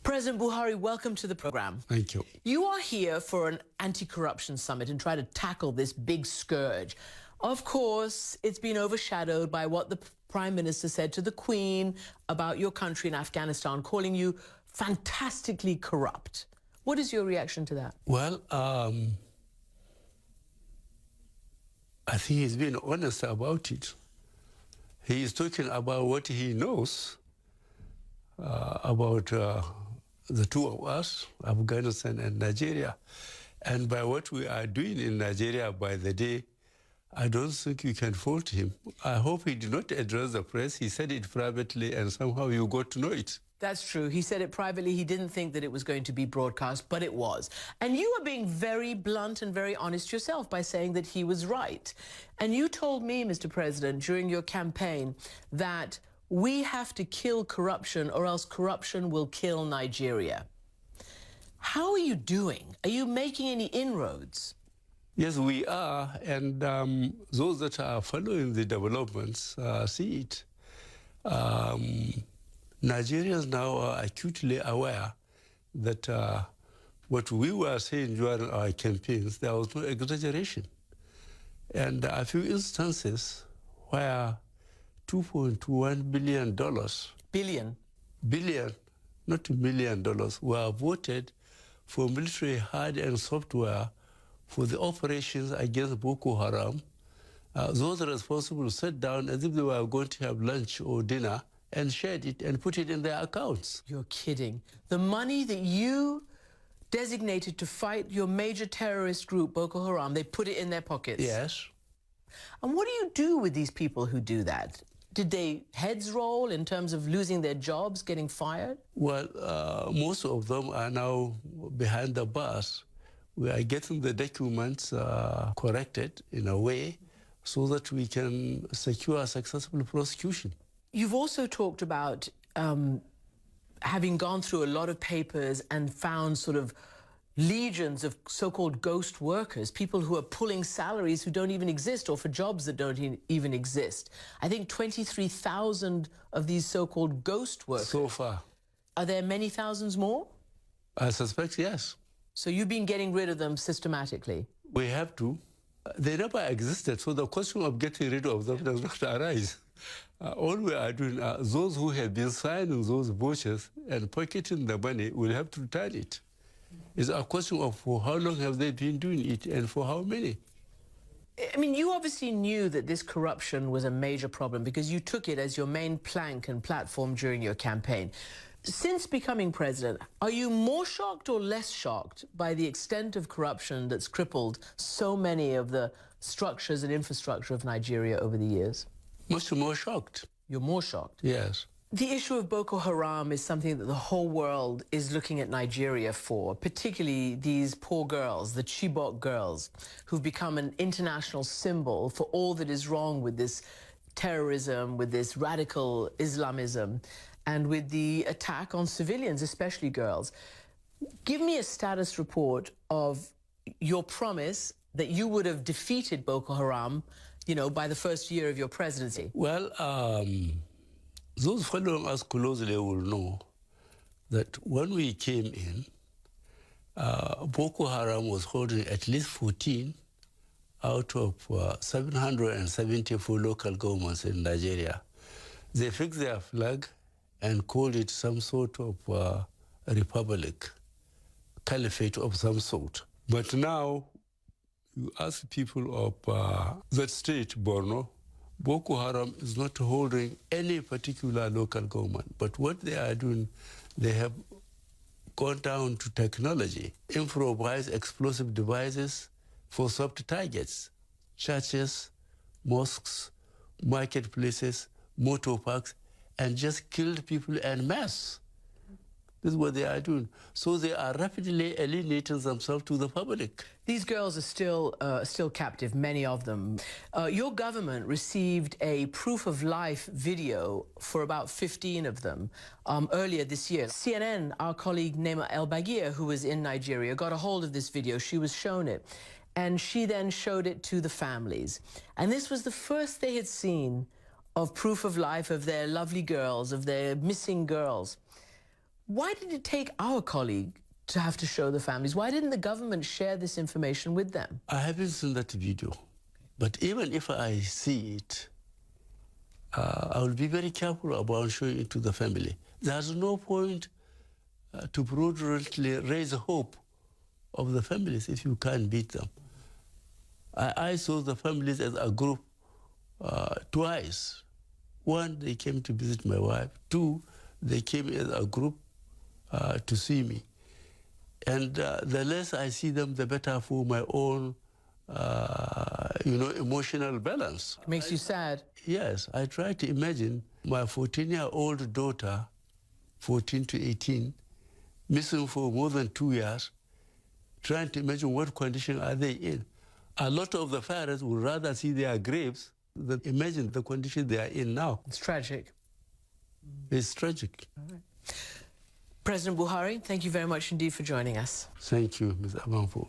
President Buhari, welcome to the program. Thank you. You are here for an anti-corruption summit and try to tackle this big scourge. Of course, it's been overshadowed by what the Prime Minister said to the Queen about your country in Afghanistan, calling you fantastically corrupt. What is your reaction to that? Well, I think he's been honest about it. He is talking about what he knows about the two of us, Afghanistan and Nigeria. And by what we are doing in Nigeria by the day, I don't think you can fault him. I hope he did not address the press. He said it privately and somehow you got to know it. That's true. He said it privately. He didn't think that it was going to be broadcast, but it was. And you are being very blunt and very honest yourself by saying that he was right. And you told me, Mr. President, during your campaign that we have to kill corruption or else corruption will kill Nigeria. How are you doing? Are you making any inroads? Yes, we are. And those that are following the developments see it. Nigerians now are acutely aware that what we were saying during our campaigns, there was no exaggeration. And a few instances where $2.1 billion. Billion, not $1 million, were voted for military hardware and software for the operations against Boko Haram. Those responsible sat down as if they were going to have lunch or dinner and shared it and put it in their accounts. You're kidding. The money that you designated to fight your major terrorist group, Boko Haram, they put it in their pockets? Yes. And what do you do with these people who do that? Did they heads roll in terms of losing their jobs, getting fired? Well, most of them are now behind the bars. We are getting the documents corrected in a way so that we can secure a successful prosecution. You've also talked about having gone through a lot of papers and found sort of legions of so-called ghost workers, people who are pulling salaries who don't even exist or for jobs that don't even exist. I think 23,000 of these so-called ghost workers. So far. Are there many thousands more? I suspect yes. So you've been getting rid of them systematically? We have to. They never existed, so the question of getting rid of them does not arise. All we are doing, those who have been signing those vouchers and pocketing the money will have to return it. It's a question of for how long have they been doing it and for how many. I mean, you obviously knew that this corruption was a major problem because you took it as your main plank and platform during your campaign. Since becoming president, are you more shocked or less shocked by the extent of corruption that's crippled so many of the structures and infrastructure of Nigeria over the years? Much more shocked. You're more shocked? Yes. The issue of Boko Haram is something that the whole world is looking at Nigeria for, particularly these poor girls, the Chibok girls, who've become an international symbol for all that is wrong with this terrorism, with this radical Islamism, and with the attack on civilians, especially girls. Give me a status report of your promise that you would have defeated Boko Haram, you know, by the first year of your presidency. Well, those following us closely will know that when we came in, Boko Haram was holding at least 14 out of 774 local governments in Nigeria. They fixed their flag and called it some sort of republic, caliphate of some sort. But now, you ask people of that state, Borno, Boko Haram is not holding any particular local government. But what they are doing, they have gone down to technology, improvised explosive devices for soft targets, churches, mosques, marketplaces, motor parks, and just killed people en masse. This is what they are doing. So they are rapidly alienating themselves to the public. These girls are still captive, many of them. Your government received a proof of life video for about 15 of them earlier this year. CNN, our colleague Nema El-Bagir, who was in Nigeria, got a hold of this video. She was shown it. And she then showed it to the families. And this was the first they had seen of proof of life of their lovely girls, of their missing girls. Why did it take our colleague to have to show the families? Why didn't the government share this information with them? I haven't seen that video. But even if I see it, I will be very careful about showing it to the family. There's no point to fraudulently raise hope of the families if you can't beat them. I saw the families as a group twice. One, they came to visit my wife. Two, they came as a group to see me. And the less I see them, the better for my own, emotional balance. It makes you sad. Yes, I try to imagine my 14-year-old daughter, 14 to 18, missing for more than 2 years, trying to imagine what condition are they in. A lot of the parents would rather see their graves than imagine the condition they are in now. It's tragic. It's tragic. All right. President Buhari, thank you very much indeed for joining us. Thank you, Ms. Amanpo.